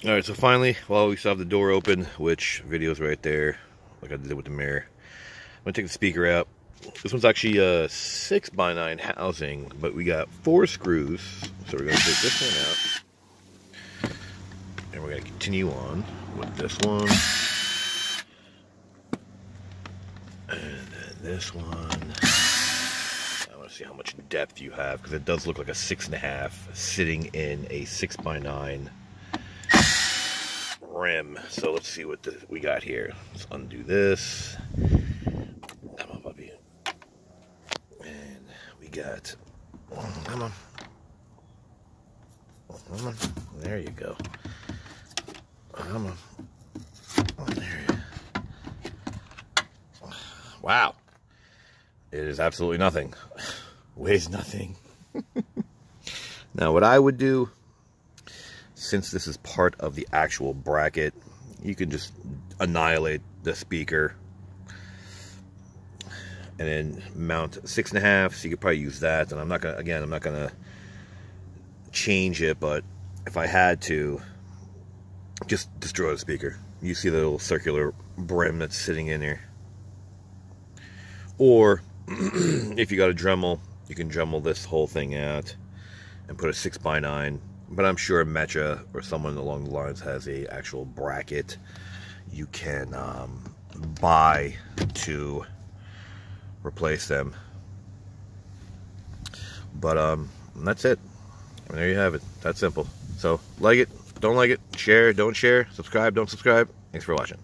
Alright, so finally, well, we still have the door open, which video's right there, like I did with the mirror. I'm going to take the speaker out. This one's actually a 6x9 housing, but we got 4 screws, so we're going to take this one out. And we're going to continue on with this one. And then this one. I want to see how much depth you have, because it does look like a 6.5 sitting in a 6x9 rim. So let's see what we got here. Let's undo this. Come on, puppy. And we got, come on. Come on. There you go. Come on. There you go. Wow. It is absolutely nothing. Weighs nothing. Now what I would do, since this is part of the actual bracket, you can just annihilate the speaker and then mount 6.5, so you could probably use that. And I'm not gonna change it, but if I had to, just destroy the speaker. You see the little circular brim that's sitting in there. Or if you got a Dremel, you can Dremel this whole thing out and put a 6x9. But I'm sure Mecha or someone along the lines has a actual bracket you can buy to replace them. But that's it. And there you have it. That's simple. So like it, don't like it, share, don't share, subscribe, don't subscribe. Thanks for watching.